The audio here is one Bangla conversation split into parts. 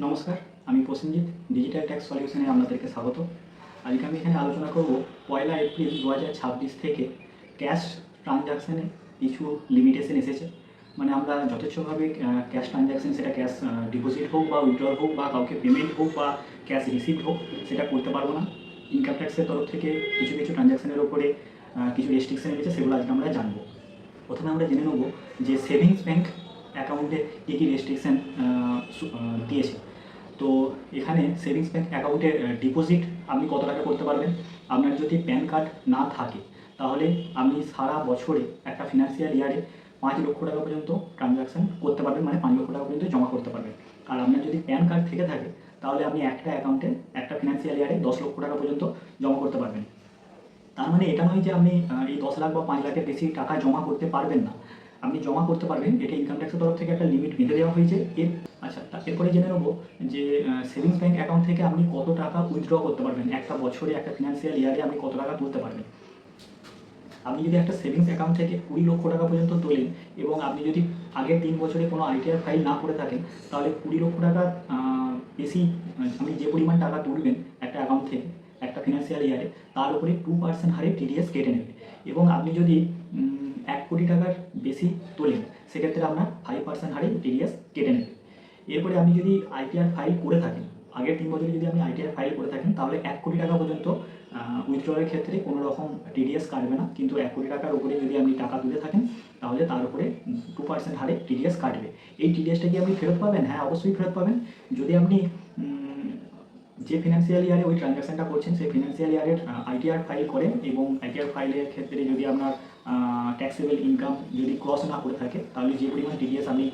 নমস্কার, আমি প্রসেনজিৎ। ডিজিটাল ট্যাক্স সলিউশনে আপনাদেরকে স্বাগত। আজকে আমি এখানে আলোচনা করব 1 এপ্রিল 2026 থেকে ক্যাশ ট্রানজাকশানে কিছু লিমিটেশন এসেছে। মানে আমরা যথেচ্ছভাবে ক্যাশ ট্রানজাকশান, সেটা ক্যাশ ডিপোজিট হোক বা উইথড্রল হোক বা কাউকে পেমেন্ট হোক বা ক্যাশ রিসিভ হোক, সেটা করতে পারবো না। ইনকাম ট্যাক্সের তরফ থেকে কিছু কিছু ট্রানজাকশানের ওপরে কিছু রেস্ট্রিকশন এনেছে, সেগুলো আজকে আমরা জানবো। প্রথমে আমরা জেনে নেব যে সেভিংস ব্যাংক অ্যাকাউন্টে কী কী রেস্ট্রিকশান দিয়েছে। তো এখানে সেভিংস ব্যাংক অ্যাকাউন্টে ডিপোজিট আপনি কত টাকা করতে পারবেন। আপনার যদি প্যান কার্ড না থাকে তাহলে আপনি সারা বছরে একটা ফিনান্সিয়াল ইয়ারে 5 লক্ষ টাকা পর্যন্ত ট্রানজাকশান করতে পারবেন, মানে 5 লক্ষ টাকা পর্যন্ত জমা করতে পারবেন। আর আপনার যদি প্যান কার্ড থেকে থাকে তাহলে আপনি একটা অ্যাকাউন্টে একটা ফিনান্সিয়াল ইয়ারে 10 লক্ষ টাকা পর্যন্ত জমা করতে পারবেন। তার মানে এটা নয় যে আপনি এই 10 লাখ বা 5 লাখের বেশি টাকা জমা করতে পারবেন না। আপনি জমা করতে পারবেন, এটা ইনকাম ট্যাক্সের তরফ থেকে একটা লিমিট বেঁধে দেওয়া হয়েছে। এরপরে জেনে নেবো যে সেভিংস ব্যাংক অ্যাকাউন্ট থেকে আপনি কত টাকা উইথড্র করতে পারবেন, একটা বছরে একটা ফিনান্সিয়াল ইয়ারে আপনি কত টাকা তুলতে পারবেন। আপনি যদি একটা সেভিংস অ্যাকাউন্ট থেকে 20 লক্ষ টাকা পর্যন্ত তোলেন এবং আপনি যদি আগের 3 বছরে কোনো আইটিআর ফাইল না করে থাকেন, তাহলে 20 লক্ষ টাকার বেশি আপনি যে পরিমাণ টাকা তুলবেন একটা অ্যাকাউন্ট থেকে একটা ফিনান্সিয়াল ইয়ারে, তার উপরে 2% হারে টিডিএস কেটে নেবে। এবং আপনি যদি 1 কোটি টাকার বেশি তোলেন, সেক্ষেত্রে আপনার 5% হারে টিডিএস কেটে নেবে। এরপরে আপনি যদি আইটিআর ফাইল করে থাকেন, আগের 3 বছরে যদি আপনি আইটিআর ফাইল করে থাকেন, তাহলে 1 কোটি টাকা পর্যন্ত উইথড্রলের ক্ষেত্রে কোনো রকম টিডিএস কাটবে না। কিন্তু 1 কোটি টাকার উপরে যদি আপনি টাকা তুলে থাকেন, তাহলে তার উপরে 2% হারে টিডিএস কাটবে। এই টিডিএসটা কি আপনি ফেরত পাবেন? হ্যাঁ, অবশ্যই ফেরত পাবেন। যদি আপনি যে ফিনান্সিয়াল ইয়ারে ওই ট্রানজাকশানটা করছেন, সেই ফিনান্সিয়াল ইয়ারের আইটিআর ফাইল করেন এবং আইটিআর ফাইলের ক্ষেত্রে যদি আপনার ট্যাক্সেবল ইনকাম যদি ক্রস না করে থাকে, তাহলে যে পরিমাণ টিডিএস আপনি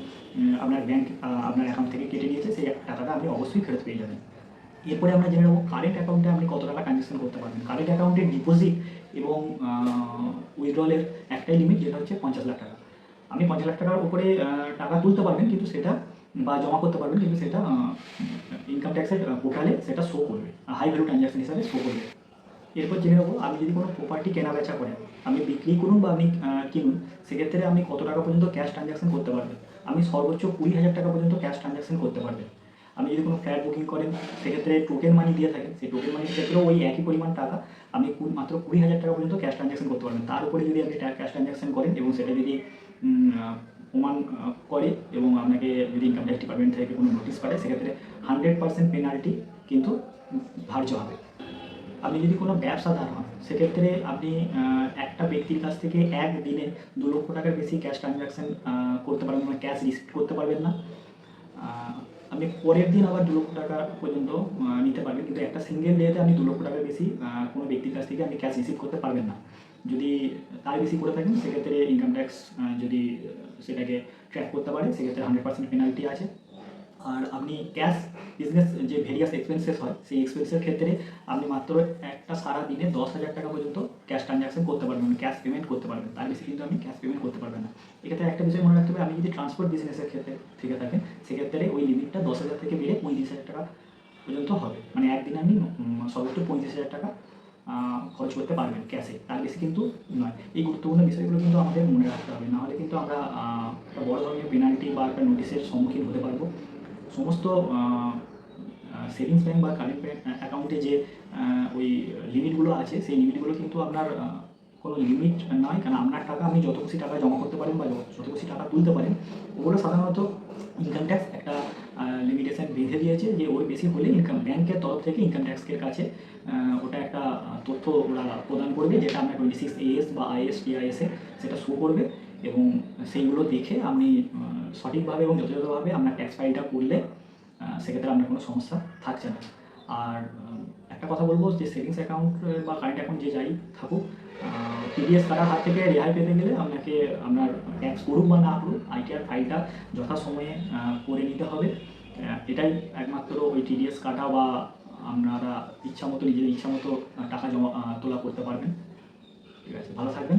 আপনার ব্যাংক আপনার অ্যাকাউন্ট থেকে কেটে নিয়েছে, সেই টাকাটা আপনি অবশ্যই ফেরত পেয়ে যাবেন। এরপরে আমরা জেনে নেব কারেন্ট অ্যাকাউন্টে আপনি কত টাকা ট্রানজাকশন করতে পারবেন। কারেন্ট অ্যাকাউন্টে ডিপোজিট এবং উইথড্রলের একটাই লিমিট, যেটা হচ্ছে 50 লাখ টাকা। আপনি 50 লাখ টাকার উপরে টাকা তুলতে পারবেন, কিন্তু সেটা বা জমা করতে পারবেন, কিন্তু সেটা ইনকাম ট্যাক্সের পোর্টালে সেটা শো করবে, হাই ভ্যালু ট্রানজাকশন হিসাবে শো করবে। এরপর জেনে নেবো আপনি যদি কোনো প্রপার্টি কেনা বেচা করেন, আপনি বিক্রি করুন বা আপনি কিনুন, সেক্ষেত্রে আপনি কত টাকা পর্যন্ত ক্যাশ ট্রানজাকশন করতে পারবেন। আপনি সর্বোচ্চ 20,000 টাকা পর্যন্ত ক্যাশ ট্রানজাকশন করতে পারবেন। আপনি যদি কোনো ফ্ল্যাট বুকিং করেন, সেক্ষেত্রে টোকেন মানি দিয়ে থাকেন, সেই টোকেন মানির ক্ষেত্রেও ওই একই পরিমাণ টাকা আপনি মাত্র 20,000 টাকা পর্যন্ত ক্যাশ ট্রানজাকশন করতে পারবেন। তার উপরে যদি আপনি ক্যাশ ট্রানজাকশন করেন এবং সেটা যদি প্রমাণ করে এবং আপনাকে যদি ইনকাম ট্যাক্স ডিপার্টমেন্ট থেকে কোনো নোটিশ পাঠায়, সেক্ষেত্রে 100% পেনাল্টি কিন্তু ধার্য হবে। আপনি যদি কোনো ব্যবসাদার হন, সেক্ষেত্রে আপনি একটা ব্যক্তির কাছ থেকে একদিনে 2 লক্ষ টাকার বেশি ক্যাশ ট্রানজাকশান করতে পারবেন, মানে ক্যাশ রিসিভ করতে পারবেন না। আপনি পরের দিন আবার 2 লক্ষ টাকা পর্যন্ত নিতে পারবেন, কিন্তু একটা সিঙ্গেল ডেতে আপনি 2 লক্ষ টাকার বেশি কোনো ব্যক্তির কাছ থেকে আপনি ক্যাশ রিসিভ করতে পারবেন না। যদি তার বেশি করে থাকেন, সেক্ষেত্রে ইনকাম ট্যাক্স যদি সেটাকে ট্র্যাক করতে পারে, সেক্ষেত্রে 100% পেনাল্টি আছে। আর আপনি ক্যাশ বিজনেস যে ভেরিয়াস এক্সপেন্সেস হয়, সেই এক্সপেন্সের ক্ষেত্রে আপনি মাত্র একটা সারা দিনে 10,000 টাকা পর্যন্ত ক্যাশ ট্রানজাকশন করতে পারবেন, ক্যাশ পেমেন্ট করতে পারবেন। তার বেশি কিন্তু আপনি ক্যাশ পেমেন্ট করতে পারবেন না। এক্ষেত্রে একটা বিষয় মনে রাখতে হবে, আপনি যদি ট্রান্সপোর্ট বিজনেসের ক্ষেত্রে থেকে থাকেন, সেক্ষেত্রে ওই লিমিটটা 10,000 থেকে বেড়ে 35,000 টাকা পর্যন্ত হবে। মানে একদিনে আপনি সর্বোচ্চ 35,000 টাকা খরচ করতে পারবেন ক্যাশে, তার বেশি কিন্তু নয়। এই গুরুত্বপূর্ণ বিষয়গুলো কিন্তু আমাদের মনে রাখতে হবে, নাহলে কিন্তু আমরা একটা বড় ধরনের পেনাল্টি বা একটা নোটিশের সম্মুখীন হতে পারবো। সমস্ত সেভিংস ব্যাংক বা কারেন্ট অ্যাকাউন্টে যে ওই লিমিটগুলো আছে, সেই লিমিটগুলো কিন্তু আপনার কোনো লিমিট নয়। কারণ আপনার টাকা আপনি যত খুশি টাকা জমা করতে পারেন বা যত খুশি টাকা তুলতে পারেন, ওগুলো সাধারণত ইনকাম ট্যাক্স একটা লিমিটেশন বেঁধে দিয়েছে যে ওই বেশি হলে ইনকাম ব্যাংকের তরফ থেকে ইনকাম ট্যাক্সের কাছে ওটা একটা তথ্য ওরা প্রদান করবে, যেটা আপনার 26AS বা ISTIS সেটা শো করবে। এবং সেইগুলো দেখে আপনি সঠিকভাবে এবং যথাযথভাবে আপনার ট্যাক্স ফাইলটা করলে সেক্ষেত্রে আপনার কোনো সমস্যা থাকছে না। আর একটা কথা বলবো যে সেভিংস অ্যাকাউন্ট বা কারেন্ট অ্যাকাউন্ট যে যাই থাকুক, টিডিএস কাটার হাত থেকে রেহাই পেতে গেলে আপনাকে আপনার ট্যাক্স করুক বা না করুক, আইটিআর ফাইলটা যথাসময়ে করে নিতে হবে। এটাই একমাত্র ওই টিডিএস কাটা বা আপনারা ইচ্ছামতো নিজেদের ইচ্ছামতো টাকা জমা তোলা করতে পারবেন। ঠিক আছে, ভালো থাকবেন।